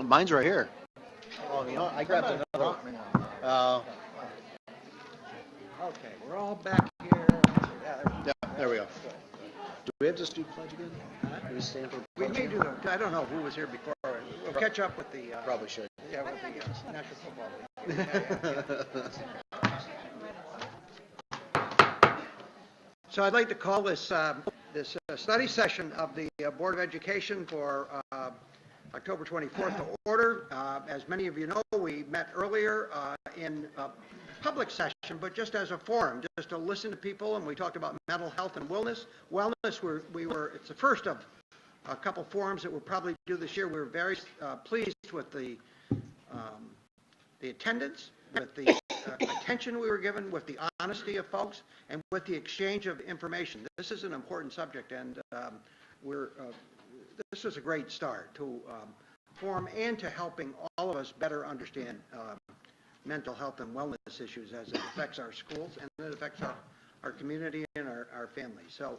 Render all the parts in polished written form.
Mine's right here. Oh, you know, I grabbed another one. Okay, we're all back here. Yeah, there we go. Do we have to do pledge again? Do we stand for We pledge may again? do that. I don't know who was here before. We'll catch up with the. Probably should. Yeah, with the National Football League. So I'd like to call this study session of the Board of Education for October 24th to order. As many of you know, we met earlier in public session, but just as a forum, just to listen to people, and we talked about mental health and wellness. It's the first of a couple forums that we'll probably do this year. We were very pleased with the attendance, with the attention we were given, with the honesty of folks, and with the exchange of information. This is an important subject, and this was a great start to forum and to helping all of us better understand mental health and wellness issues as it affects our schools and it affects our community and our families. So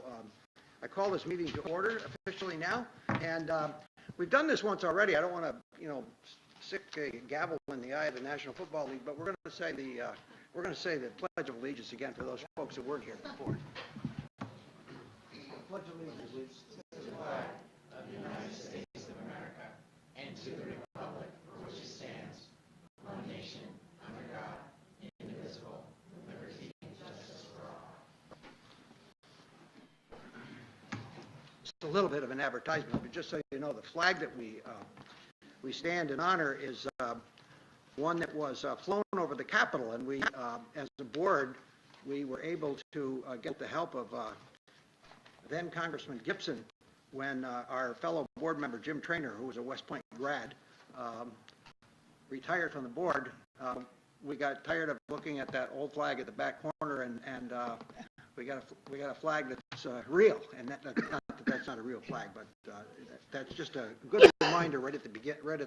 I call this meeting to order officially now, and we've done this once already. I don't want to, stick a gavel in the eye of the National Football League, but we're going to say the Pledge of Allegiance again for those folks who weren't here before. Pledge of Allegiance to the flag of the United States of America and to the republic for which it stands, one nation, under God, indivisible, with liberty and justice for all. Just a little bit of an advertisement, but just so you know, the flag that we stand in honor is one that was flown over the Capitol, and we, as a board, we were able to get the help of then Congressman Gibson when our fellow board member Jim Traynor, who was a West Point grad, retired from the board. We got tired of looking at that old flag at the back corner, and we got a flag that's real, and that's not a real flag, but that's just a good reminder right at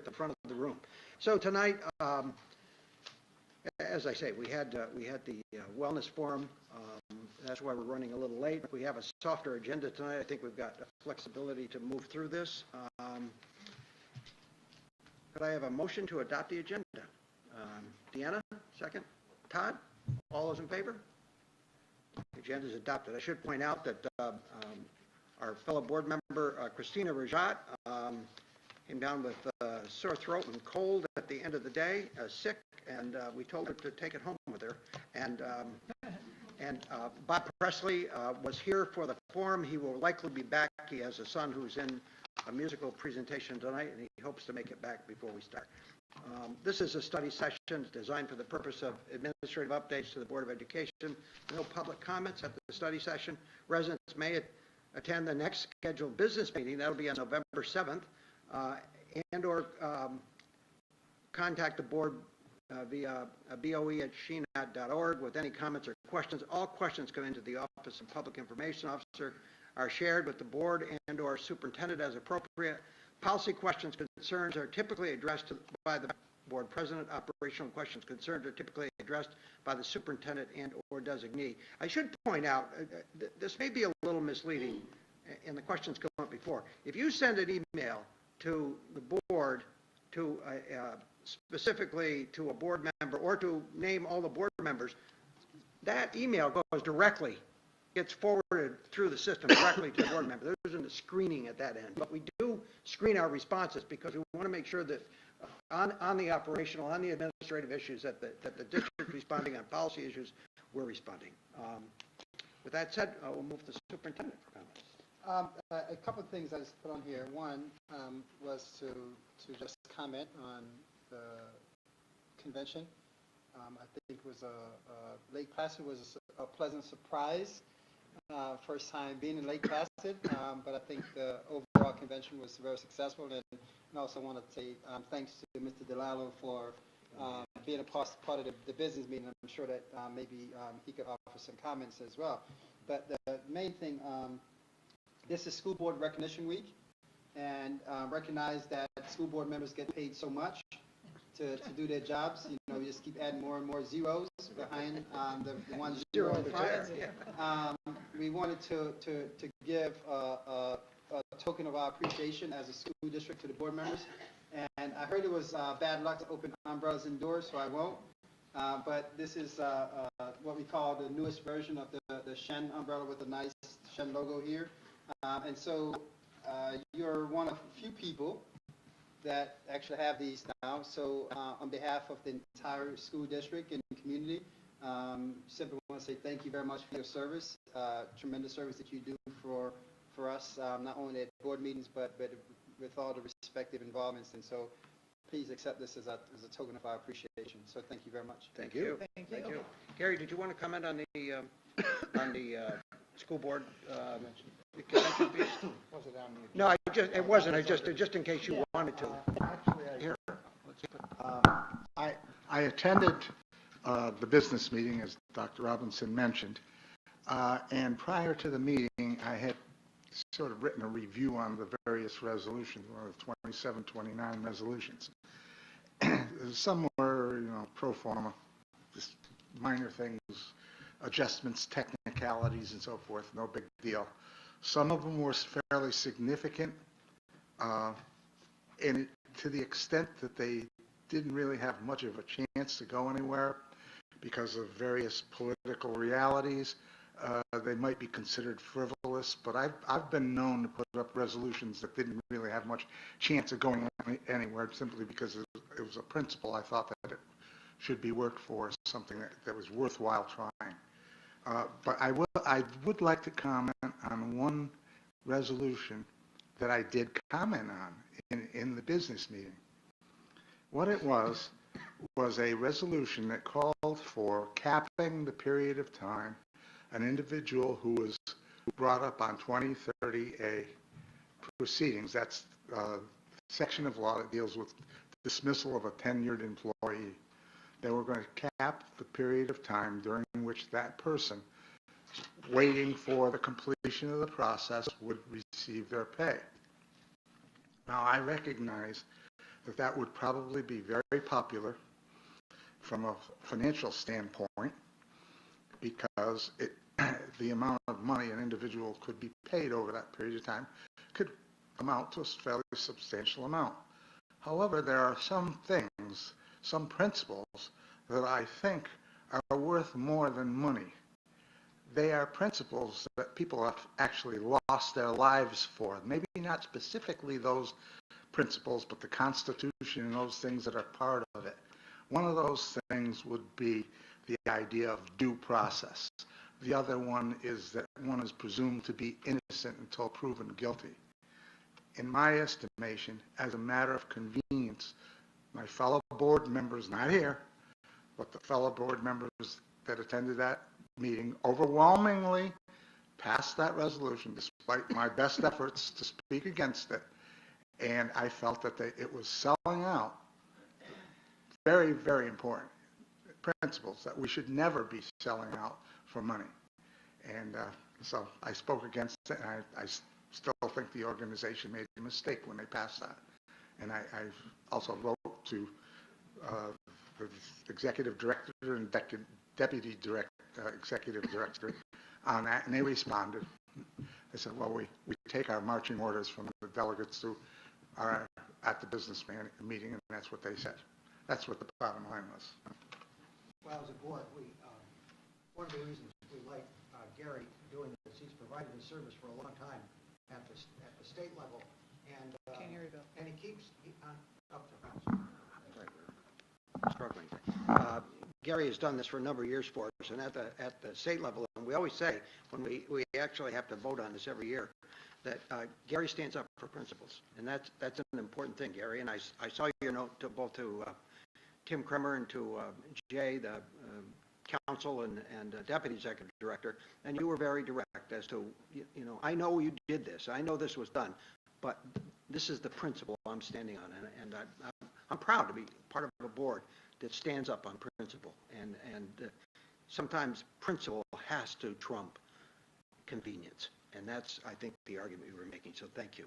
the front of the room. So tonight, as I say, we had the wellness forum. That's why we're running a little late. We have a softer agenda tonight. I think we've got flexibility to move through this. Could I have a motion to adopt the agenda? Deanna, second. Todd, all those in favor? The agenda is adopted. I should point out that our fellow board member, Christina Rajat, came down with sore throat and cold at the end of the day, sick, and we told her to take it home with her. And Bob Presley was here for the forum. He will likely be back. He has a son who's in a musical presentation tonight, and he hopes to make it back before we start. This is a study session designed for the purpose of administrative updates to the Board of Education. No public comments at the study session. Residents may attend the next scheduled business meeting. That'll be on November 7th, and or contact the board via boe@shenet.org with any comments or questions. All questions come into the Office of Public Information Officer, are shared with the board and or superintendent as appropriate. Policy questions, concerns are typically addressed by the board president. Operational questions, concerns are typically addressed by the superintendent and or designee. I should point out, this may be a little misleading, and the questions come up before. If you send an email to the board, to specifically to a board member, or to name all the board members, that email gets forwarded through the system directly to the board member. There isn't a screening at that end, but we do screen our responses because we want to make sure that on the operational, on the administrative issues, that the district responding on policy issues, we're responding. With that said, we'll move to the superintendent for comments. A couple of things I just put on here. One was to just comment on the convention. I think it was Lake Placid was a pleasant surprise. First time being in Lake Placid, but I think the overall convention was very successful. And I also want to say thanks to Mr. DeLallo for being a part of the business meeting. I'm sure that maybe he could offer some comments as well. But the main thing, this is School Board Recognition Week, and recognize that school board members get paid so much to do their jobs. We just keep adding more and more zeros behind the ones zero in front. We wanted to give a token of our appreciation as a school district to the board members, and I heard it was bad luck to open umbrellas indoors, so I won't. But this is what we call the newest version of the Shen umbrella with the nice Shen logo here. And so you're one of a few people that actually have these now. So on behalf of the entire school district and community, simply want to say thank you very much for your service, tremendous service that you do for us, not only at board meetings, but with all the respective involvements. And so please accept this as a token of our appreciation. So thank you very much. Thank you. Thank you. Gary, did you want to comment on the school board convention piece? Was it on the No, it wasn't. Just in case you wanted to. Here. I attended the business meeting, as Dr. Robinson mentioned, and prior to the meeting, I had sort of written a review on the various resolutions, one of the 27, 29 resolutions. Some were, pro forma, just minor things, adjustments, technicalities, and so forth, no big deal. Some of them were fairly significant, and to the extent that they didn't really have much of a chance to go anywhere because of various political realities. They might be considered frivolous, but I've been known to put up resolutions that didn't really have much chance of going anywhere simply because it was a principle I thought that it should be worked for, something that was worthwhile trying. But I would like to comment on one resolution that I did comment on in the business meeting. What it was a resolution that called for capping the period of time an individual who was brought up on 2030A proceedings. That's a section of law that deals with dismissal of a tenured employee. They were going to cap the period of time during which that person, waiting for the completion of the process, would receive their pay. Now, I recognize that would probably be very popular from a financial standpoint, because the amount of money an individual could be paid over that period of time could amount to a fairly substantial amount. However, there are some things, some principles that I think are worth more than money. They are principles that people have actually lost their lives for. Maybe not specifically those principles, but the Constitution and those things that are part of it. One of those things would be the idea of due process. The other one is that one is presumed to be innocent until proven guilty. In my estimation, as a matter of convenience, my fellow board members, not here, but the fellow board members that attended that meeting overwhelmingly passed that resolution despite my best efforts to speak against it. And I felt that it was selling out very, very important principles that we should never be selling out for money. And so I spoke against it, and I still think the organization made a mistake when they passed that. And I also wrote to the executive director and deputy executive director on that, and they responded. They said, well, we take our marching orders from the delegates who are at the business meeting, and that's what they said. That's what the bottom line was. Well, as a board, one of the reasons we like Gary doing this, he's provided his service for a long time at the state level, and Can't hear you, Bill. and he keeps struggling. Gary has done this for a number of years for us, and at the state level, and we always say when we actually have to vote on this every year, that Gary stands up for principles, and that's an important thing, Gary. And I saw your note to both to Tim Kremer and to Jay, the council and deputy executive director, and you were very direct as to, I know you did this, I know this was done, but this is the principle I'm standing on, and I'm proud to be part of a board that stands up on principle, and sometimes principle has to trump convenience, and that's, I think, the argument you were making, so thank you.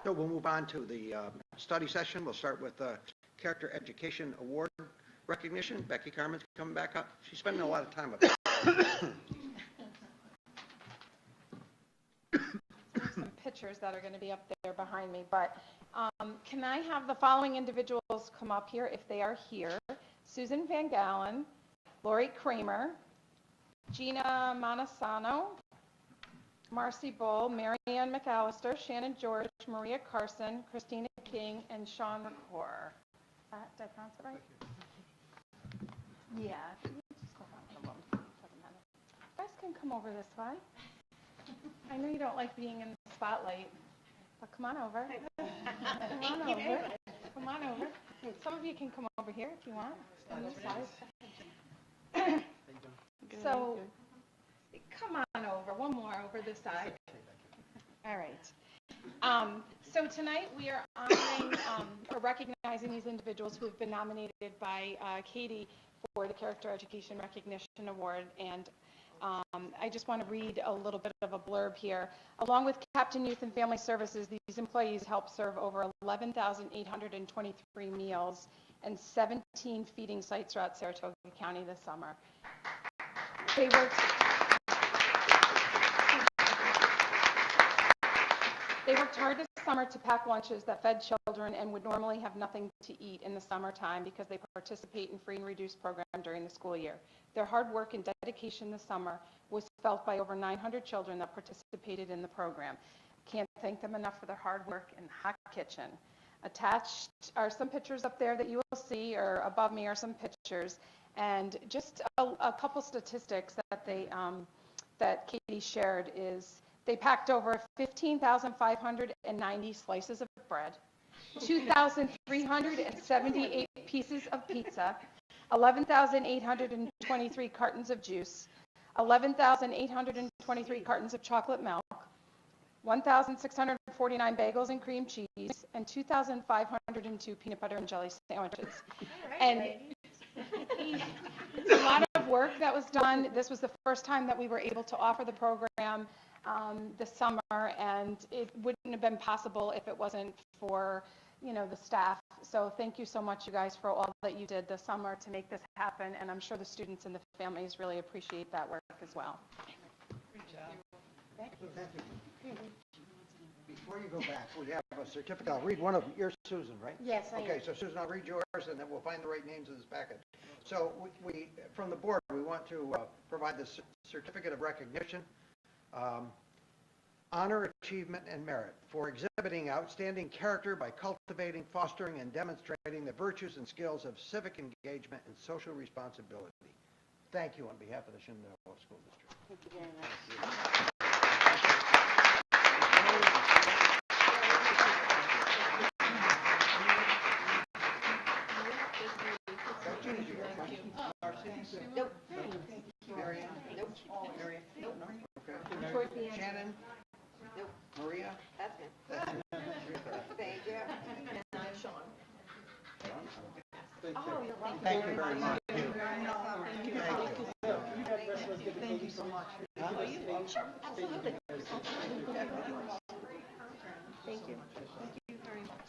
So we'll move on to the study session. We'll start with Character Education Award recognition. Becky Carmen's coming back up. She's spending a lot of time with us. Some pictures that are going to be up there behind me, but can I have the following individuals come up here if they are here? Susan Van Gallen, Lori Kramer, Gina Monasano, Marcy Bull, Marianne McAllister, Shannon George, Maria Carson, Christina King, and Sean McClure. Did I pronounce it right? Yeah. Can you just go down one of them? Doesn't matter. You guys can come over this way. I know you don't like being in the spotlight, but come on over. Come on over. Come on over. Some of you can come over here if you want, on this side. So, come on over. One more over this side. All right. So tonight we are honoring or recognizing these individuals who have been nominated by Katie for the Character Education Recognition Award. And I just want to read a little bit of a blurb here. Along with Captain Youth and Family Services, these employees help serve over 11,823 meals and 17 feeding sites throughout Saratoga County this summer. They worked hard this summer to pack lunches that fed children and would normally have nothing to eat in the summertime because they participate in free and reduced program during the school year. Their hard work and dedication this summer was felt by over 900 children that participated in the program. Can't thank them enough for their hard work in the hot kitchen. Attached are some pictures up there that you will see, or above me are some pictures, and just a couple statistics that that Katie shared is they packed over 15,590 slices of bread, 2,378 pieces of pizza, 11,823 cartons of juice, 11,823 cartons of chocolate milk, 1,649 bagels and cream cheese, and 2,502 peanut butter and jelly sandwiches. And it's a lot of work that was done. This was the first time that we were able to offer the program this summer, and it wouldn't have been possible if it wasn't for, the staff. So thank you so much, you guys, for all that you did this summer to make this happen, and I'm sure the students and the families really appreciate that work as well. Great job. Thank you. Before you go back, we have a certificate. I'll read one of them. You're Susan, right? Yes, I am. Okay, so Susan, I'll read yours, and then we'll find the right names in this packet. So we from the board, we want to provide the certificate of recognition, honor, achievement, and merit for exhibiting outstanding character by cultivating, fostering, and demonstrating the virtues and skills of civic engagement and social responsibility. Thank you on behalf of the Shenendehowa School District. Thank you very much. Nope. Marianne? Nope. Marianne? Nope. Okay. Shannon? Nope. Maria? That's me. That's me. Thank you. And I'm Sean. Thank you very much. Thank you. Thank you so much. Absolutely. Thank you. Thank you very much.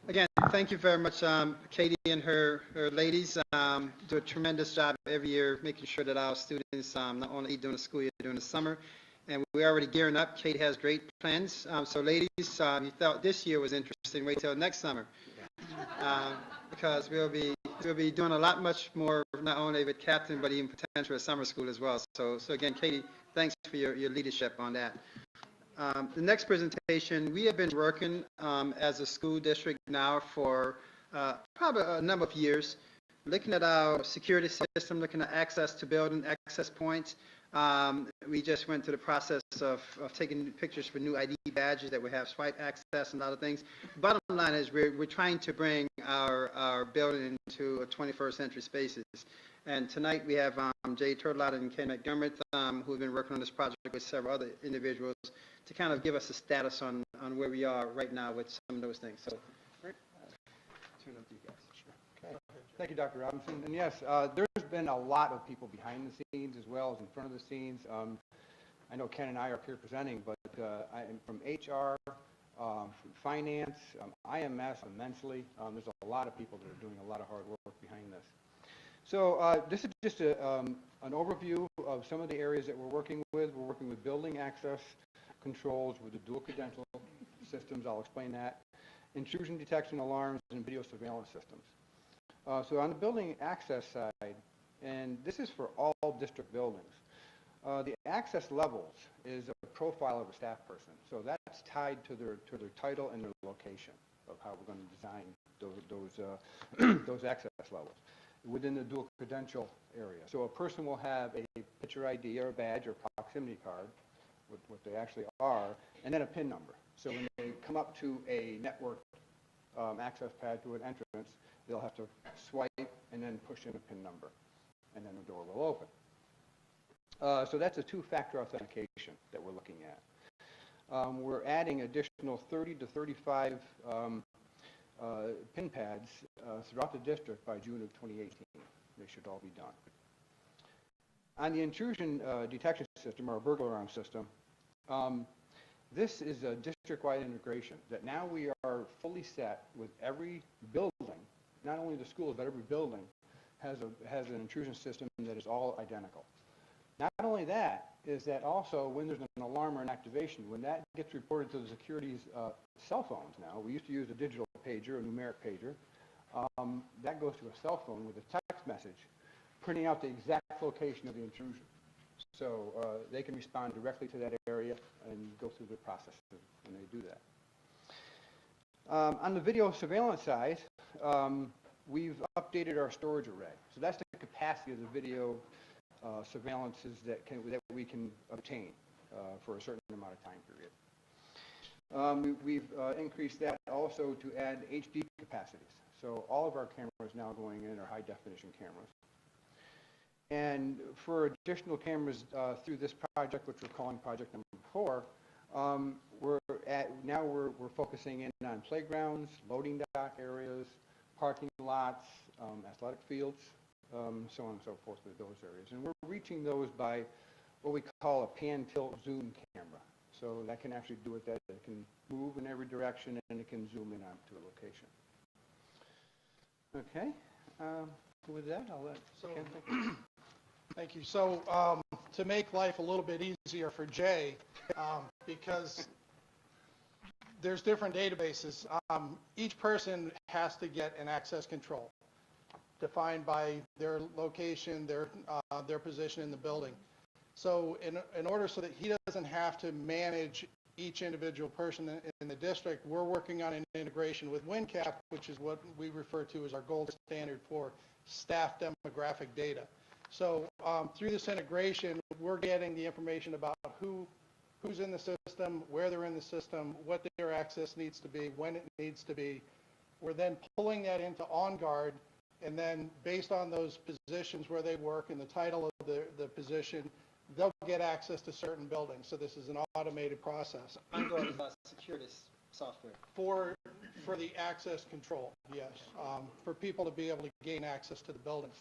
Again, thank you very much, Katie and her ladies. Do a tremendous job every year making sure that our students not only eat during the school year, during the summer. And we're already gearing up. Kate has great plans. So ladies, you thought this year was interesting, wait till next summer. Because we'll be doing a lot much more, not only with Captain, but even potential at summer school as well. So again, Katie, thanks for your leadership on that. The next presentation, we have been working as a school district now for probably a number of years, looking at our security system, looking at access to building, access points. We just went through the process of taking pictures for new ID badges that we have swipe access and a lot of things. Bottom line is we're trying to bring our building into a 21st century spaces. And tonight we have Jay Turtlot and Ken McDermott who have been working on this project with several other individuals to kind of give us a status on where we are right now with some of those things. So, turn it up to you guys. Okay. Thank you, Dr. Robinson. And yes, there's been a lot of people behind the scenes as well as in front of the scenes. I know Ken and I are up here presenting, but I'm from HR, from finance, IMS immensely. There's a lot of people that are doing a lot of hard work behind this. So this is just an overview of some of the areas that we're working with. We're working with building access controls with the dual credential systems. I'll explain that. Intrusion detection alarms and video surveillance systems. So on the building access side, and this is for all district buildings, the access levels is a profile of a staff person. So that's tied to their title and their location of how we're going to design those access levels within the dual credential area. So a person will have a picture ID or a badge or proximity card, what they actually are, and then a PIN number. So when they come up to a network access pad to an entrance, they'll have to swipe and then push in a PIN number, and then the door will open. So that's a two-factor authentication that we're looking at. We're adding additional 30 to 35 PIN pads throughout the district by June of 2018. They should all be done. On the intrusion detection system, or burglar alarm system, this is a district-wide integration that now we are fully set with every building, not only the schools, but every building has an intrusion system that is all identical. Not only that, is that also when there's an alarm or an activation, when that gets reported to the security's cell phones now, we used to use a digital pager, a numeric pager, that goes to a cell phone with a text message printing out the exact location of the intrusion. So they can respond directly to that area and go through the process when they do that. On the video surveillance side, we've updated our storage array. So that's the capacity of the video surveillances that we can obtain for a certain amount of time period. We've increased that also to add HD capacities. So all of our cameras now going in are high definition cameras. And for additional cameras through this project, which we're calling project number 4, we're focusing in on playgrounds, loading dock areas, parking lots, athletic fields, so on and so forth with those areas. And we're reaching those by what we call a pan, tilt, zoom camera. So that can actually do it that it can move in every direction and it can zoom in onto a location. Okay, with that, I'll let Ken take. Thank you. So to make life a little bit easier for Jay, because there's different databases, each person has to get an access control defined by their location, their position in the building. So in order so that he doesn't have to manage each individual person in the district, we're working on an integration with WinCap, which is what we refer to as our gold standard for staff demographic data. So through this integration, we're getting the information about who's in the system, where they're in the system, what their access needs to be, when it needs to be. We're then pulling that into OnGuard, and then based on those positions where they work and the title of the position, they'll get access to certain buildings. So this is an automated process. OnGuard is security software. For the access control, yes, for people to be able to gain access to the buildings.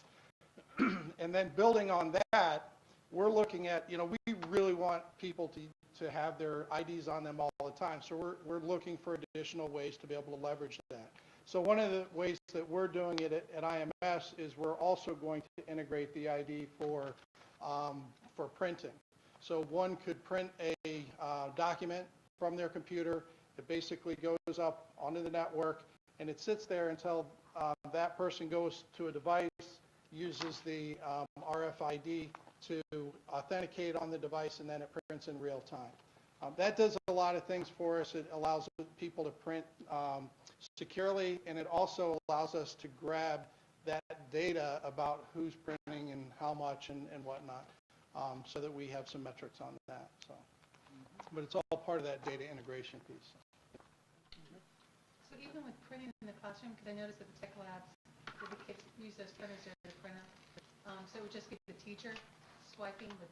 And then building on that, we're looking at, we really want people to have their IDs on them all the time. So we're looking for additional ways to be able to leverage that. So one of the ways that we're doing it at IMS is we're also going to integrate the ID for printing. So one could print a document from their computer. It basically goes up onto the network, and it sits there until that person goes to a device, uses the RFID to authenticate on the device, and then it prints in real time. That does a lot of things for us. It allows people to print securely, and it also allows us to grab that data about who's printing and how much and whatnot, so that we have some metrics on that. So, but it's all part of that data integration piece. So even with printing in the classroom, because I noticed at the tech labs that the kids use those printers there to print out, so it would just be the teacher swiping the...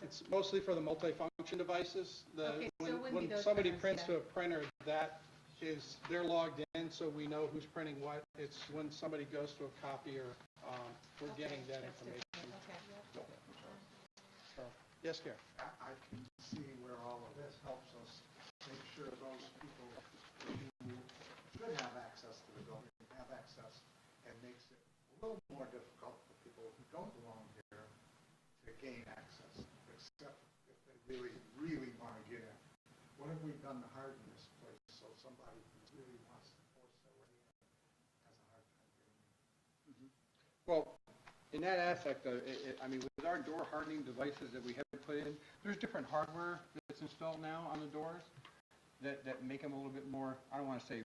It's mostly for the multifunction devices. Okay, so it wouldn't be When those somebody printers, prints to a printer, they're logged in, so we know who's printing what. It's when somebody goes to a copier, we're getting that information. Okay. So, yes, Gary? I can see where all of this helps us make sure those people who should have access to the building have access, and makes it a little more difficult for don't belong here to gain access, except if they really, really want to get in. What have we done to harden this place so somebody who really wants to force their way in has a hard time getting in? Well, in that aspect, I mean, with our door hardening devices that we have put in, there's different hardware that's installed now on the doors that make them a little bit more, I don't want to say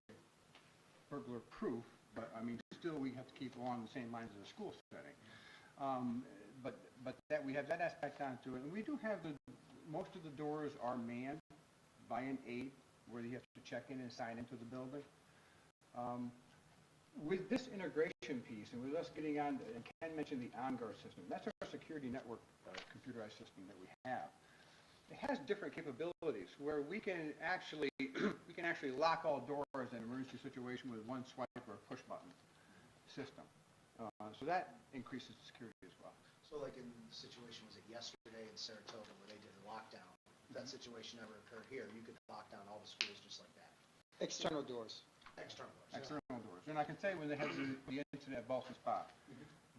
burglar proof, but I mean, still we have to keep along the same lines as a school setting. But that we have that aspect onto it, and we do have most of the doors are manned by an aide where you have to check in and sign into the building. With this integration piece, and with us getting on, and Ken mentioned the OnGuard system, that's our security network computerized system that we have. It has different capabilities where we can actually lock all doors in an emergency situation with one swipe or a push button system. So that increases security as well. So like in the situation, was it yesterday in Saratoga where they did the lockdown? If that situation ever occurred here, you could lock down all the schools just like that. External doors. External doors. External doors. And I can say when they had the incident at Boston Spa,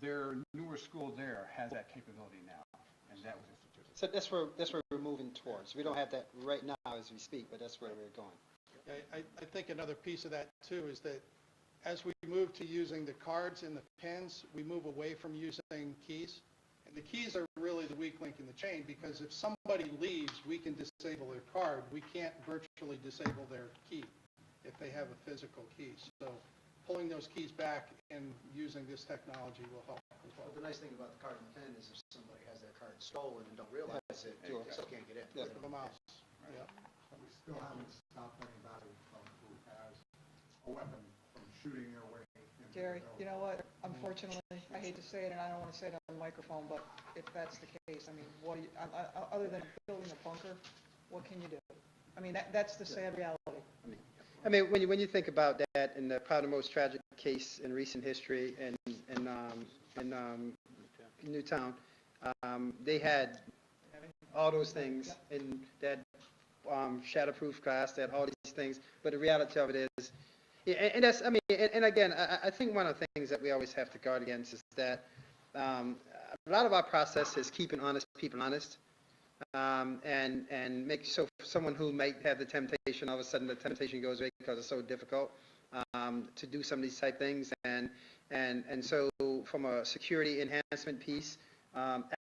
their newer school there has that capability now, and that was instituted. So that's where we're moving towards. We don't have that right now as we speak, but that's where we're going. I think another piece of that too is that as we move to using the cards and the pins, we move away from using keys. And the keys are really the weak link in the chain, because if somebody leaves, we can disable their card. We can't virtually disable their key if they have a physical key. So pulling those keys back and using this technology will help as well. But the nice thing about the card and the pen is if somebody has their card stolen and don't realize it, they still can't get in. Yeah. Click of a mouse. Yeah. We still haven't stopped anybody from who has a weapon from shooting their way into the Jerry, building. you know what, unfortunately, I hate to say it, and I don't want to say it on the microphone, but if that's the case, I mean, what do you, other than building a bunker, what can you do? I mean, that's the sad reality. I mean, when you think about that, and probably the most tragic case in recent history in Newtown, they had all those things in that shatterproof glass, that all these things, but the reality of it is, yeah, and that's, I mean, and again, I think one of the things that we always have to guard against is that a lot of our process is keeping honest people honest, and make so someone who might have the temptation, all of a sudden the temptation goes away because it's so difficult to do some of these type things, and so from a security enhancement piece,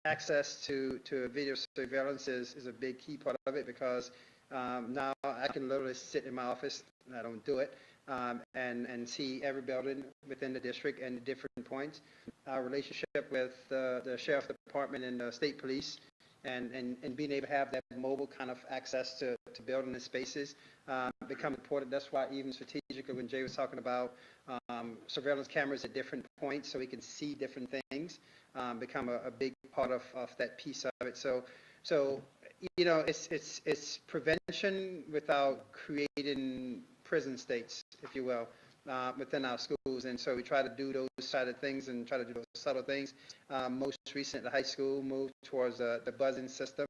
access to video surveillance is a big key part of it, because now I can literally sit in my office, and I don't do it, and see every building within the district and the different points. Our relationship with the sheriff department and the state police, and being able to have that mobile kind of access to building and spaces become important. That's why even strategically, when Jay was talking about surveillance cameras at different points so we can see different things, become a big part of that piece of it. So you know, it's prevention without creating prison states, if you will, within our schools. And so we try to do those side of things and try to do those subtle things. Most recent, the high school moved towards the buzzing system,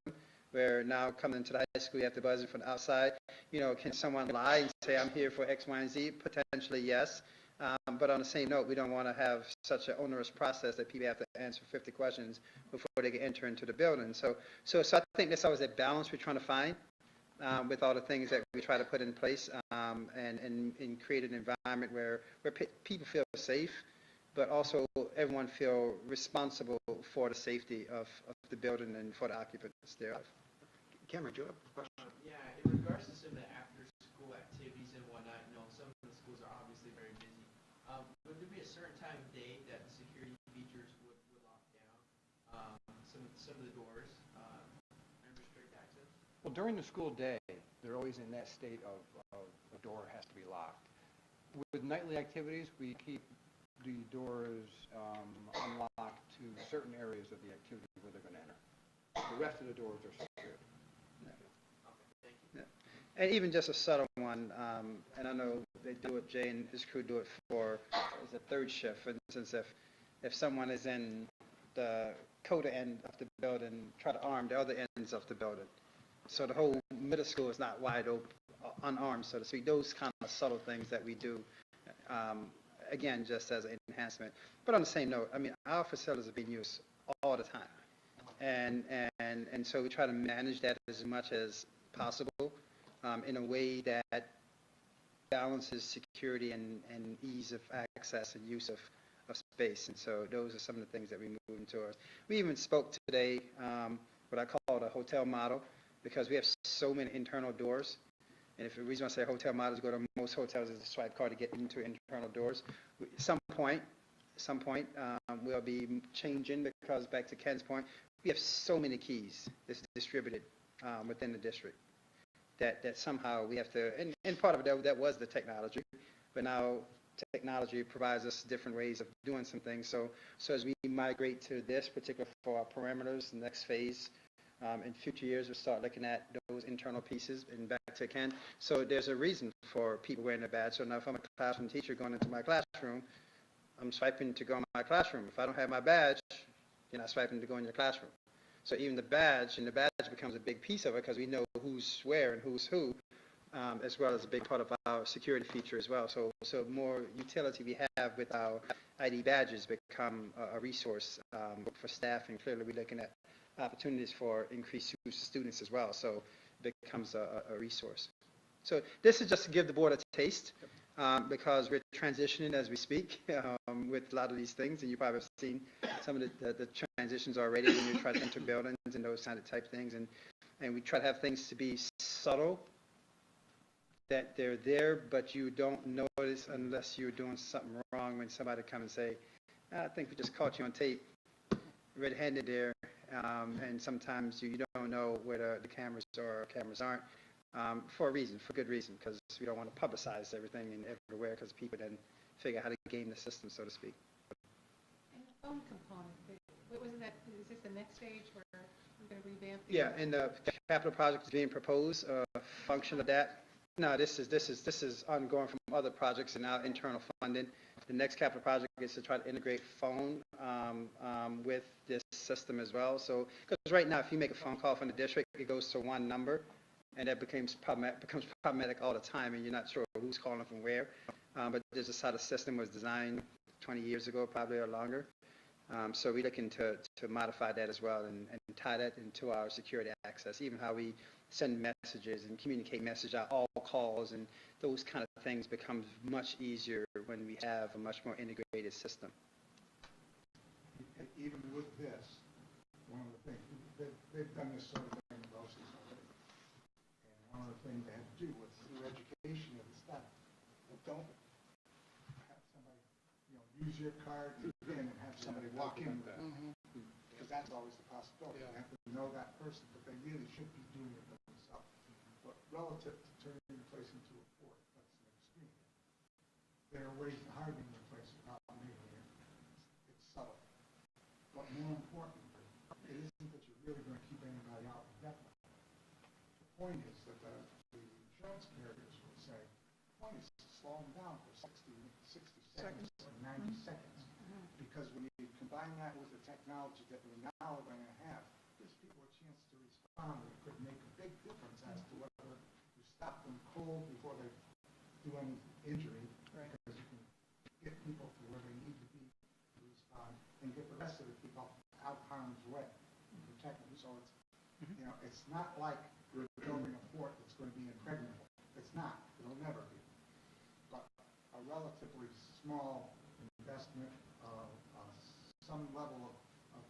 where now coming to the high school, you have to buzz in from the outside. You know, can someone lie and say, I'm here for X, Y, and Z? Potentially, yes. But on the same note, we don't want to have such an onerous process that people have to answer 50 questions before they can enter into the building. So I think that's always a balance we're trying to find with all the things that we try to put in place, and create an environment where people feel safe, but also everyone feel responsible for the safety of the building and for the occupants thereof. Cameron, do you have a question? Yeah, in regards to some of the after-school activities and whatnot, you know, some of the schools are obviously very busy. Would there be a certain time of day that the security features would lock down some of the doors and restrict access? Well, during the school day, they're always in that state of the door has to be locked. With nightly activities, we keep the doors unlocked to certain areas of the activity where they're going to enter. The rest of the doors are secured. And even just a subtle one, and I know they do it, Jay and his crew do it for is a third shift. For instance, if someone is in the coda end of the building, try to arm the other ends of the building. So the whole middle school is not wide open, unarmed, so to speak. Those kind of subtle things that we do again, just as an enhancement. But on the same note, I mean, our facilities are being used all the time. And so we try to manage that as much as possible in a way that balances security and ease of access and use of space. And so those are some of the things that we move into. We even spoke today, what I call the hotel model, because we have so many internal doors. And if the reason I say hotel model is go to most hotels is a swipe card to get into internal doors. At some point, we'll be changing because back to Ken's point, we have so many keys that's distributed within the district that somehow we have to, and part of it, that was the technology, but now technology provides us different ways of doing some things. So as we migrate to this particular for our perimeters, the next phase, in future years, we'll start looking at those internal pieces and back to Ken. So there's a reason for people wearing their badge. So now if I'm a classroom teacher going into my classroom, I'm swiping to go in my classroom. If I don't have my badge, you're not swiping to go in your classroom. So even the badge becomes a big piece of it because we know who's where and who's who, as well as a big part of our security feature as well. So more utility we have with our ID badges become a resource for staff, and clearly we're looking at opportunities for increased students as well. So it becomes a resource. So this is just to give the board a taste because we're transitioning as we speak with a lot of these things, and you probably have seen some of the transitions already when you try to enter buildings and those kind of type things. And we try to have things to be subtle, that they're there, but you don't notice unless you're doing something wrong when somebody come and say, I think we just caught you on tape, red-handed there, and sometimes you don't know where the cameras are or cameras aren't, for a reason, for good reason, because we don't want to publicize everything and everywhere because people then figure out how to game the system, so to speak. And the phone component, what was that, is this the next stage where we're going to revamp? Yeah, and the capital project is being proposed, a function of that. No, this is ongoing from other projects and our internal funding. The next capital project is to try to integrate phone with this system as well. So, because right now, if you make a phone call from the district, it goes to one number, and that becomes problematic all the time, and you're not sure who's calling from where. But this is how the system was designed 20 years ago, probably, or longer. So we're looking to modify that as well and tie that into our security access, even how we send messages and communicate message out, all calls, and those kind of things becomes much easier when we have a much more integrated system. Even with this, one of the things, they've done this sort of thing in most already. And one of the things they had to do was through education of the staff. Don't have somebody, use your card in and have somebody walk in with that. Because that's always the possibility. You have to know that person, but they really should be doing it themselves. But relative to turning the place into a fort, that's an extreme. There are ways to harden the place without making it. It's subtle. But more importantly, it isn't that you're really going to keep anybody out indefinitely. The point is that the insurance carriers will say, the point is to slow them down for 60 seconds or 90 seconds. Because when you combine that with the technology that we now are going to have, gives people a chance to respond. It could make a big difference as to whether you stop them cold before they do any injury, because you can get people to where they need to be to respond, and get the rest of the people out harm's way and protect them. So it's, it's not like we're building a fort that's going to be impregnable. It's not. It'll never be. But a relatively small investment of some level of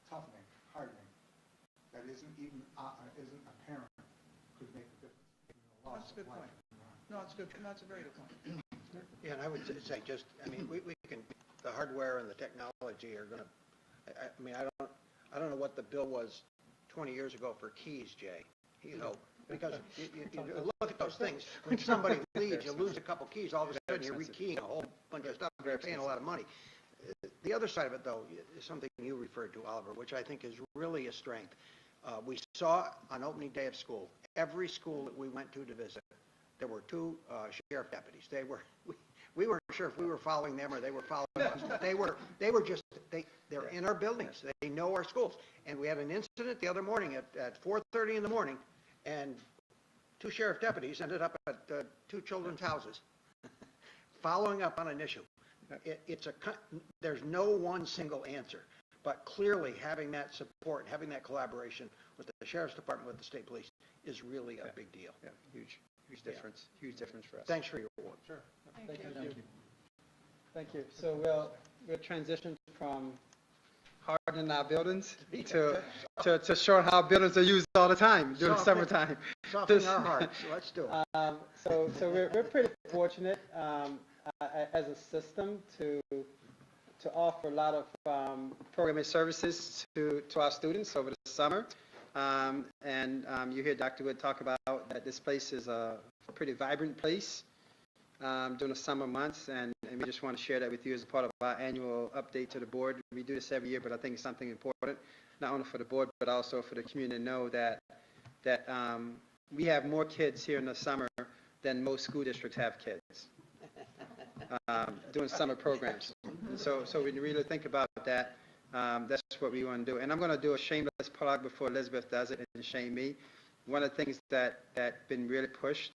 toughening, hardening, that isn't apparent, could make a difference. That's a good point. No, it's good. No, it's a very good point. Yeah, and I would say just, we can, the hardware and the technology are going to, I don't know what the bill was 20 years ago for keys, Jay, because you look at those things. When somebody leaves, you lose a couple keys, all of a sudden you're rekeying a whole bunch of stuff, you're paying a lot of money. The other side of it, though, is something you referred to, Oliver, which I think is really a strength. We saw on opening day of school, every school that we went to visit, there were two sheriff deputies. We weren't sure if we were following them or they were following us. But they're in our buildings. They know our schools. And we had an incident the other morning at 4:30 in the morning, and two sheriff deputies ended up at two children's houses following up on an issue. There's no one single answer, but clearly having that support, having that collaboration with the sheriff's department, with the state police is really a big deal. Yeah, huge difference for us. Thanks for your work. Sure. Thank you. Thank you. So we'll transition from hardening our buildings to showing how buildings are used all the time during the summertime. Softening our hearts, let's do it. So we're pretty fortunate as a system to offer a lot of programming services to our students over the summer. You hear Dr. Wood talk about that this place is a pretty vibrant place during the summer months, and we just want to share that with you as a part of our annual update to the board. We do this every year, but I think it's something important, not only for the board, but also for the community to know that we have more kids here in the summer than most school districts have kids doing summer programs. So when you really think about that, that's what we want to do. And I'm going to do a shameless plug before Elizabeth does it and shame me. One of the things that been really pushed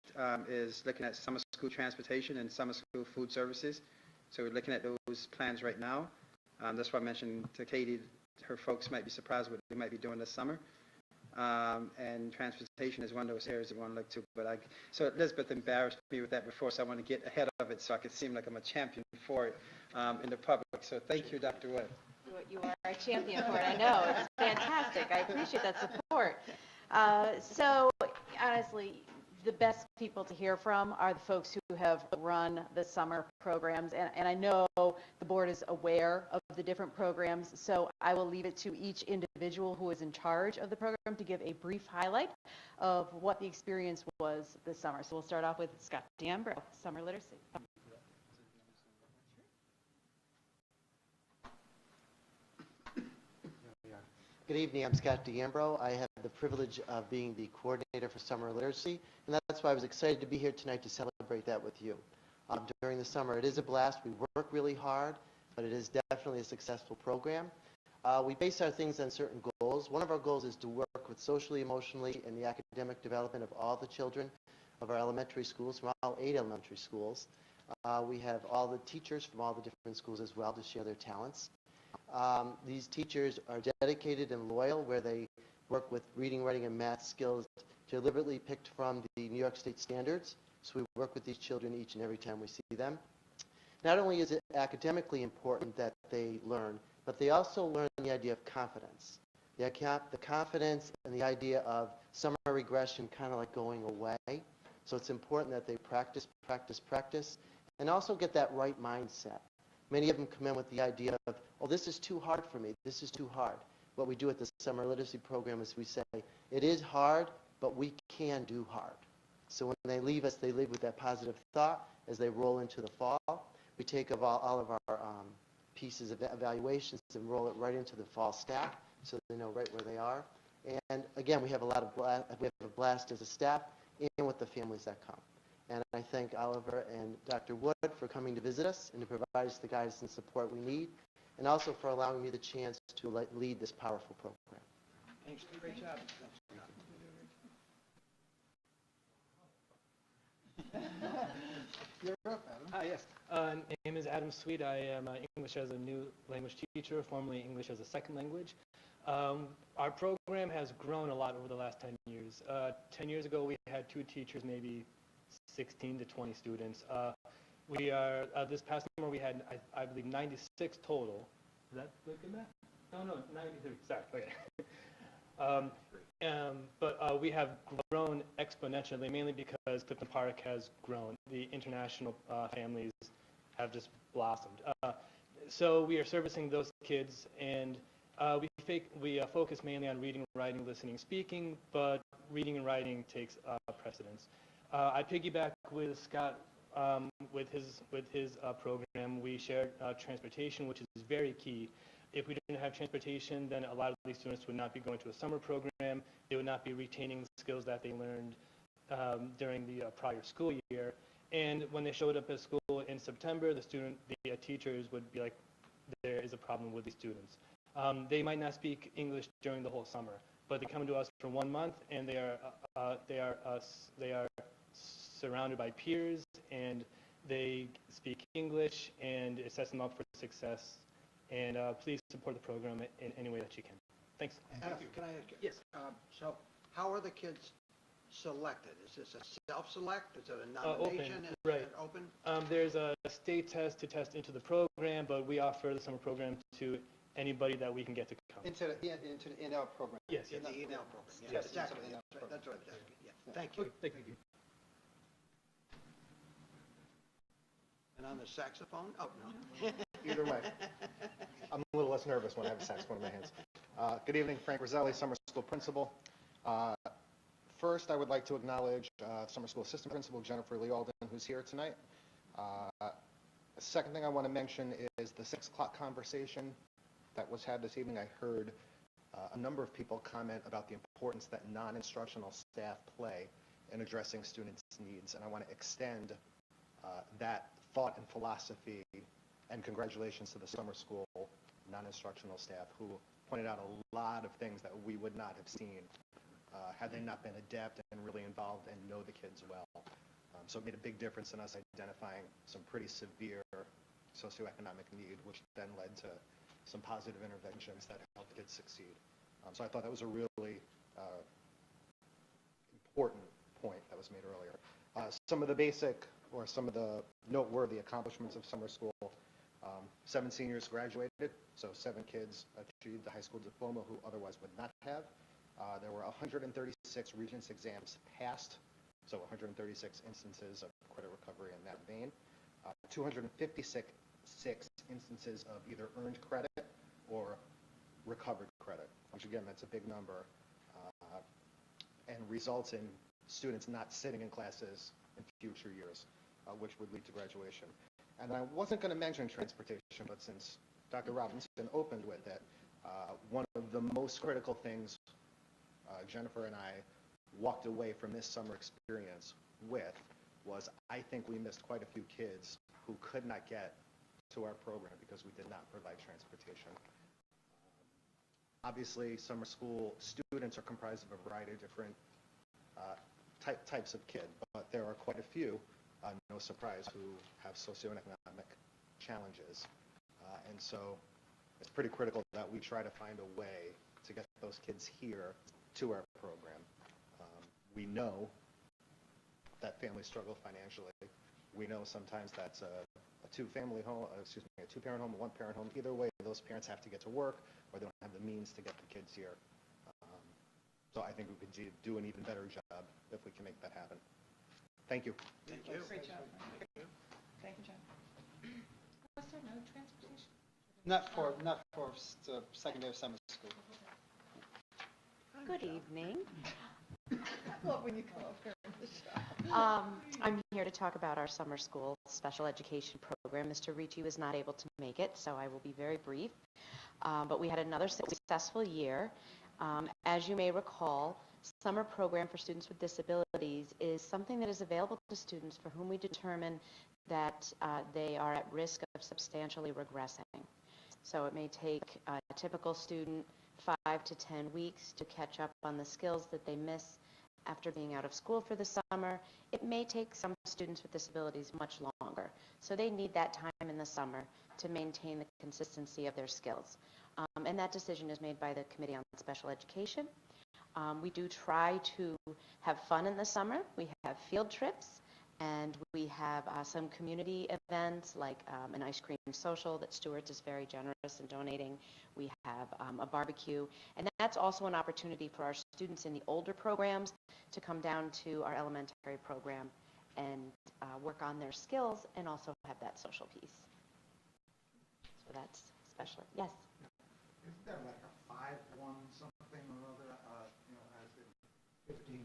is looking at summer school transportation and summer school food services. So we're looking at those plans right now. That's why I mentioned to Katie, her folks might be surprised what they might be doing this summer. And transportation is one of those areas that we want to look to. So Elizabeth embarrassed me with that before, so I want to get ahead of it so I can seem like I'm a champion for it in the public. So thank you, Dr. Wood. You are a champion for it, I know. It's fantastic. I appreciate that support. So honestly, the best people to hear from are the folks who have run the summer programs, and I know the board is aware of the different programs, so I will leave it to each individual who is in charge of the program to give a brief highlight of what the experience was this summer. So we'll start off with Scott D'Ambro, Summer Literacy. Good evening, I'm Scott D'Ambro. I have the privilege of being the coordinator for summer literacy, and that's why I was excited to be here tonight to celebrate that with you. During the summer, it is a blast. We work really hard, but it is definitely a successful program. We base our things on certain goals. One of our goals is to work with socially, emotionally, and the academic development of all the children of our elementary schools, from all 8 elementary schools. We have all the teachers from all the different schools as well to share their talents. These teachers are dedicated and loyal, where they work with reading, writing, and math skills deliberately picked from the New York State standards. So we work with these children each and every time we see them. Not only is it academically important that they learn, but they also learn the idea of confidence. The confidence and the idea of summer regression kind of like going away. So it's important that they practice, and also get that right mindset. Many of them come in with the idea of, oh, this is too hard for me. This is too hard. What we do at the summer literacy program is we say, it is hard, but we can do hard. So when they leave us, they leave with that positive thought as they roll into the fall. We take all of our pieces of evaluations and roll it right into the fall staff so they know right where they are. And again, we have a blast as a staff and with the families that come. And I thank Oliver and Dr. Wood for coming to visit us and to provide us the guidance and support we need, and also for allowing me the chance to lead this powerful program. Thanks. Great job. You're up, Adam. Yes. Name is Adam Sweet. I am English as a new language teacher, formerly English as a second language. Our program has grown a lot over the last 10 years. 10 years ago, we had 2 teachers, maybe 16 to 20 students. We are, this past summer, we had, I believe, 96 total. Is that look at that? No, 93, sorry, okay. But we have grown exponentially, mainly because Clifton Park has grown. The international families have just blossomed. So we are servicing those kids, and we focus mainly on reading, writing, listening, speaking, but reading and writing takes precedence. I piggyback with Scott with his program. We shared transportation, which is very key. If we didn't have transportation, then a lot of these students would not be going to a summer program. They would not be retaining the skills that they learned during the prior school year. And when they showed up at school in September, the teachers would be like, there is a problem with these students. They might not speak English during the whole summer, but they come to us for 1 month, and they are surrounded by peers, and they speak English, and it sets them up for success. And please support the program in any way that you can. Thanks. Can I ask you? Yes. So how are the kids selected? Is this a self-select? Is it a nomination? Open, Is right. it open? There's a state test to test into the program, but we offer the summer program to anybody that we can get to come. Into the NL program. Yes, In yes. the email program? Yeah, Yes. exactly. Yes. That's what I was asking, yeah. Thank you. Thank you. And on the saxophone? Oh, no. Either way. I'm a little less nervous when I have a saxophone in my hands. Good evening, Frank Roselli, summer school principal. First, I would like to acknowledge summer school assistant principal Jennifer Lee Alden, who's here tonight. The second thing I want to mention is the 6 o'clock conversation that was had this evening. I heard a number of people comment about the importance that non-instructional staff play in addressing students' needs, and I want to extend that thought and philosophy and congratulations to the summer school non-instructional staff who pointed out a lot of things that we would not have seen had they not been adept and really involved and know the kids well. So it made a big difference in us identifying some pretty severe socioeconomic need, which then led to some positive interventions that helped kids succeed. So I thought that was a really important point that was made earlier. Some of the basic or some of the noteworthy accomplishments of summer school. 7 seniors graduated, so 7 kids achieved the high school diploma who otherwise would not have. There were 136 Regents exams passed, so 136 instances of credit recovery in that vein. 256 instances of either earned credit or recovered credit, which again, that's a big number, and results in students not sitting in classes in future years, which would lead to graduation. And I wasn't going to mention transportation, but since Dr. Robinson opened with it, one of the most critical things Jennifer and I walked away from this summer experience with was I think we missed quite a few kids who could not get to our program because we did not provide transportation. Obviously, summer school students are comprised of a variety of different types of kid, but there are quite a few, no surprise, who have socioeconomic challenges. And so it's pretty critical that we try to find a way to get those kids here to our program. We know that families struggle financially. We know sometimes that's a two-family home, a two-parent home, a one-parent home. Either way, those parents have to get to work or they don't have the means to get the kids here. So I think we could do an even better job if we can make that happen. Thank you. Thank you. Great job. Thank you, John. Was there no transportation? Not for secondary summer school. Good evening. I love when you come up here in the shop. I'm here to talk about our summer school special education program. Mr. Ricci was not able to make it, so I will be very brief. But we had another successful year. As you may recall, summer program for students with disabilities is something that is available to students for whom we determine that they are at risk of substantially regressing. So it may take a typical student 5 to 10 weeks to catch up on the skills that they miss after being out of school for the summer. It may take some students with disabilities much longer. So they need that time in the summer to maintain the consistency of their skills. And that decision is made by the Committee on Special Education. We do try to have fun in the summer. We have field trips, and we have some community events like an ice cream social that Stewart's is very generous in donating. We have a barbecue, and that's also an opportunity for our students in the older programs to come down to our elementary program and work on their skills and also have that social piece. So that's special. Yes? Isn't there like a 5-1 something or other, as in 15-1,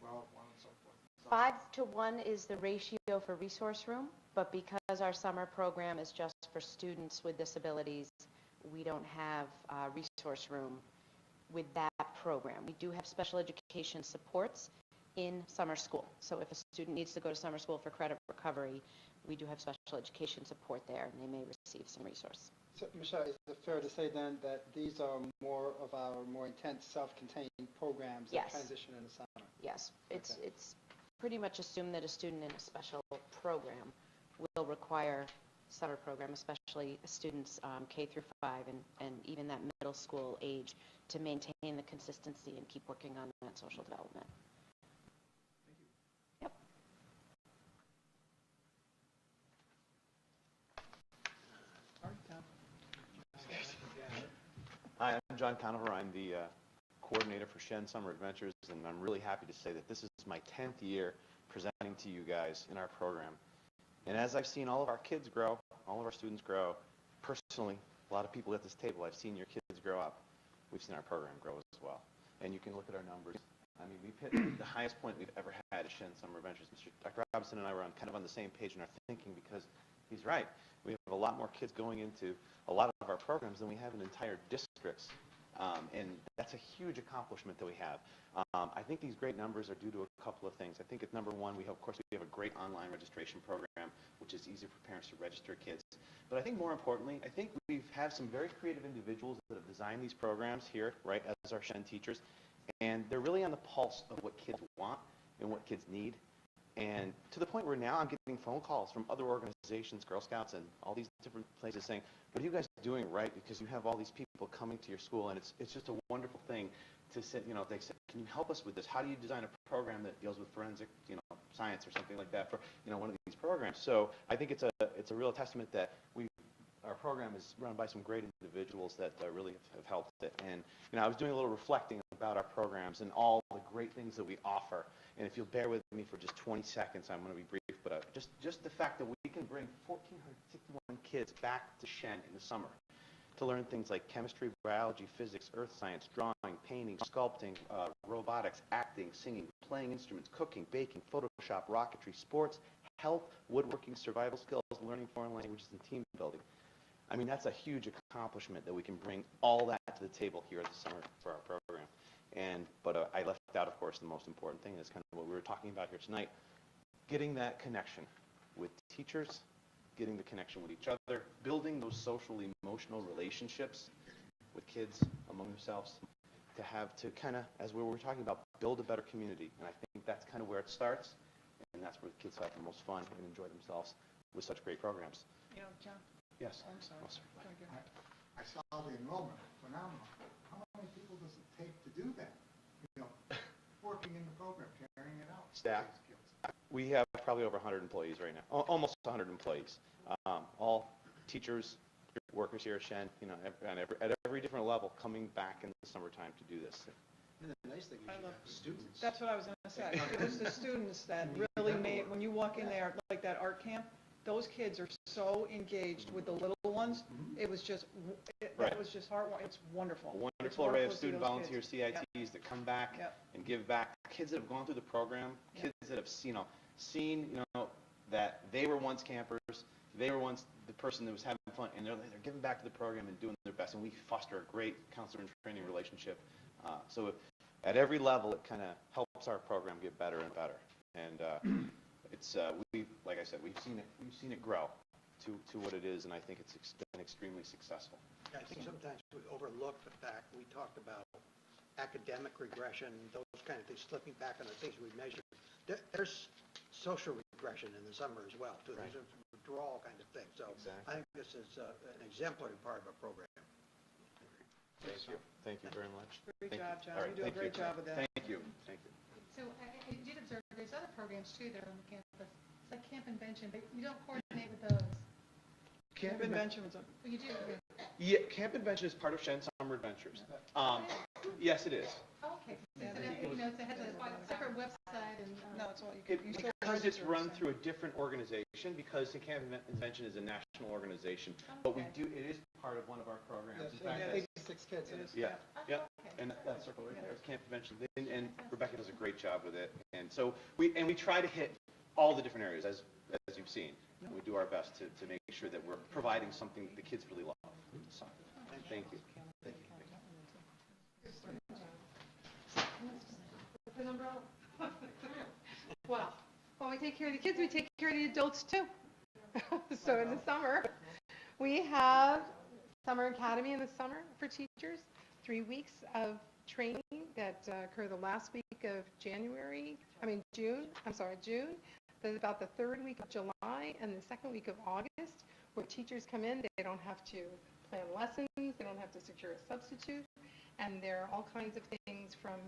12-1, and so forth? 5 to 1 is the ratio for resource room, but because our summer program is just for students with disabilities, we don't have resource room with that program. We do have special education supports in summer school. So if a student needs to go to summer school for credit recovery, we do have special education support there, and they may receive some resource. So, Michelle, is it fair to say then that these are more of our more intense self-contained programs that Yes. transition in the summer? Yes, it's Okay. it's pretty much assumed that a student in a special program will require summer program, especially students K through 5 and even that middle school age, to maintain the consistency and keep working on that social development. Yep. Hi, I'm John Conover. I'm the coordinator for Shen Summer Adventures, and I'm really happy to say that this is my 10th year presenting to you guys in our program. And as I've seen all of our kids grow, all of our students grow, personally, a lot of people at this table, I've seen your kids grow up. We've seen our program grow as well. And you can look at our numbers. I mean, we've hit the highest point we've ever had at Shen Summer Adventures. Dr. Robinson and I were kind of on the same page in our thinking, because he's right. We have a lot more kids going into a lot of our programs than we have in entire districts. And that's a huge accomplishment that we have. I think these great numbers are due to a couple of things. I think at number one, of course, we have a great online registration program, which is easy for parents to register kids. But I think more importantly, I think we have some very creative individuals that have designed these programs here, right, as our Shen teachers. And they're really on the pulse of what kids want and what kids need. And to the point where now I'm getting phone calls from other organizations, Girl Scouts and all these different places saying, what are you guys doing right? Because you have all these people coming to your school, and it's just a wonderful thing to sit, they say, can you help us with this? How do you design a program that deals with forensic, science or something like that for, one of these programs? So I think it's a real testament that our program is run by some great individuals that really have helped it. And, I was doing a little reflecting about our programs and all the great things that we offer. And if you'll bear with me for just 20 seconds, I'm going to be brief, but just the fact that we can bring 1,461 kids back to Shen in the summer to learn things like chemistry, biology, physics, earth science, drawing, painting, sculpting, robotics, acting, singing, playing instruments, cooking, baking, Photoshop, rocketry, sports, health, woodworking, survival skills, learning foreign languages, and team building. I mean, that's a huge accomplishment that we can bring all that to the table here this summer for our program. But I left out, of course, the most important thing. That's kind of what we were talking about here tonight. Getting that connection with teachers, getting the connection with each other, building those social, emotional relationships with kids among themselves to kind of, as we were talking about, build a better community. And I think that's kind of where it starts, and that's where the kids have the most fun and enjoy themselves with such great programs. John? Yes. I'm sorry. Oh, sorry. I saw the enrollment, phenomenal. How many people does it take to do that? Working in the program, carrying it out. Staff. We have probably over 100 employees right now, almost 100 employees. All teachers, workers here at Shen, at every different level, coming back in the summertime to do this. And the nice thing is you have students. That's what I was going to say. It was the students that really made, when you walk in there, like that art camp, those kids are so engaged with the little ones. It was just, that was just heartwarming. It's wonderful. A wonderful array of to see student those volunteer kids. CITs that come back and give back. Kids that have gone through the program, kids that have seen, that they were once campers, they were once the person that was having fun, and they're giving back to the program and doing their best. And we foster a great counselor and training relationship. So at every level, it kind of helps our program get better and better. And it's like I said, we've seen it grow to what it is, and I think it's been extremely successful. I think sometimes we overlook the fact we talked about academic regression, those kind of things, slipping back on the things we measured. There's social regression in the summer as well, too. Right. There's a withdrawal kind of thing. So Exactly. I think this is an exemplary part of our program. Thank you. Thank you very much. Great Thank job, you. John. All right, You do a thank great job with that. Thank you. Thank you. So I did observe there's other programs too that are on the campus. It's like Camp Invention, but you don't coordinate with those. Camp Invention was Well, you do. Yeah, Camp Invention is part of Shen Summer Adventures. Yes, it is. Oh, okay. So it has a separate website and. No, it's all, you still Because it's register, run so. through a different organization, because the Camp Invention is a national organization, but it is part of one of our programs. In fact, that's- 86 kids in it. Yeah, yeah, and that circle right there is Camp Convention, and Rebecca does a great job with it. And so we try to hit all the different areas, as you've seen. We do our best to make sure that we're providing something that the kids really love. So, thank you. Thank you. With an umbrella. Well, while we take care of the kids, we take care of the adults too. So in the summer, we have Summer Academy in the summer for teachers, 3 weeks of training that occur the last week of June. There's about the third week of July and the second week of August, where teachers come in, they don't have to plan lessons, they don't have to secure a substitute, and there are all kinds of things from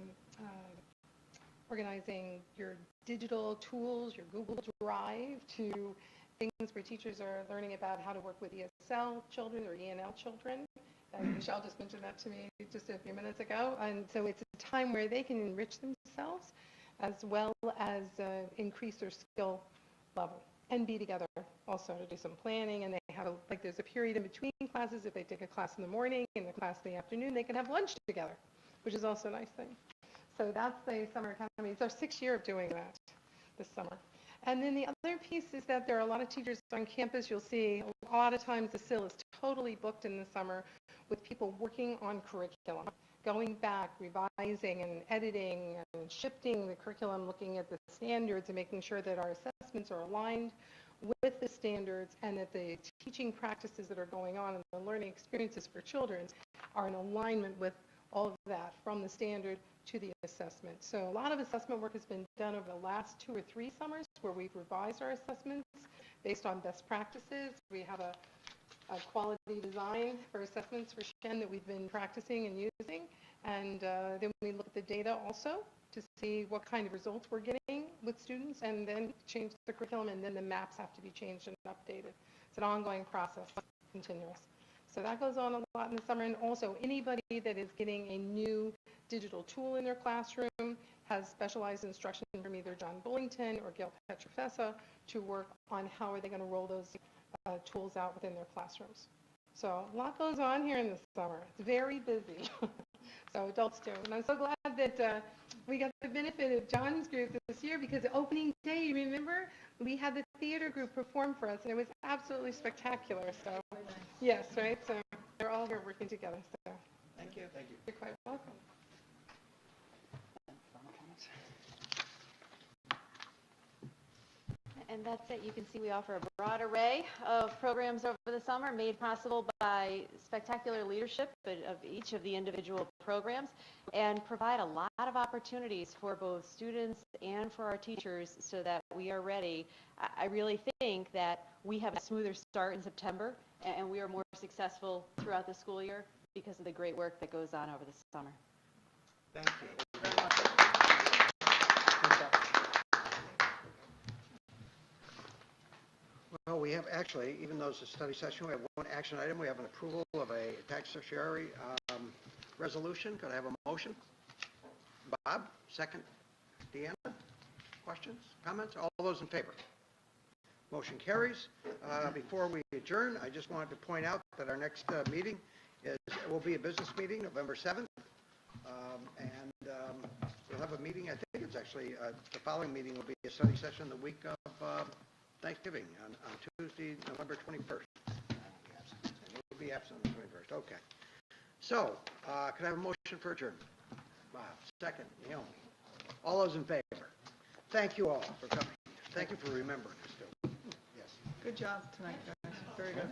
organizing your digital tools, your Google Drive, to things where teachers are learning about how to work with ESL children or ENL children. Michelle just mentioned that to me just a few minutes ago. And so it's a time where they can enrich themselves as well as increase their skill level and be together also to do some planning. And they have, like there's a period in between classes. If they take a class in the morning and a class in the afternoon, they can have lunch together, which is also a nice thing. So that's the Summer Academy. It's our 6th year of doing that this summer. And then the other piece is that there are a lot of teachers on campus. You'll see a lot of times the SIL is totally booked in the summer with people working on curriculum, going back, revising and editing and shifting the curriculum, looking at the standards and making sure that our assessments are aligned with the standards and that the teaching practices that are going on and the learning experiences for children are in alignment with all of that, from the standard to the assessment. So a lot of assessment work has been done over the last 2 or 3 summers where we've revised our assessments based on best practices. We have a quality design for assessments for Shen that we've been practicing and using. And then we look at the data also to see what kind of results we're getting with students, and then change the curriculum, and then the maps have to be changed and updated. It's an ongoing process, continuous. So that goes on a lot in the summer. And also anybody that is getting a new digital tool in their classroom has specialized instruction from either John Bullington or Gail Petrofessa to work on how are they going to roll those tools out within their classrooms. So a lot goes on here in the summer. It's very busy. So adults do. And I'm so glad that we got the benefit of John's group this year, because opening day, you remember, we had the theater group perform for us, and it was absolutely spectacular. So yes, right? So they're all here working together. So Thank you. Thank you. you're quite welcome. And that's it. You can see we offer a broad array of programs over the summer, made possible by spectacular leadership of each of the individual programs, and provide a lot of opportunities for both students and for our teachers so that we are ready. I really think that we have a smoother start in September, and we are more successful throughout the school year because of the great work that goes on over the summer. Thank you very much. Well, we have actually, even though it's a study session, we have one action item. We have an approval of a tax certiorari resolution. Could I have a motion? Bob, second. Deanna, questions, comments? All those in favor? Motion carries. Before we adjourn, I just wanted to point out that our next meeting will be a business meeting, November 7th. We'll have a meeting, I think it's actually, the following meeting will be a study session the week of Thanksgiving on Tuesday, November 21st. We'll be absent on the 21st. Okay. So, could I have a motion for adjournment? Bob, second. Naomi. All those in favor? Thank you all for coming. Thank you for remembering us, too. Yes. Good job tonight, guys. Very good.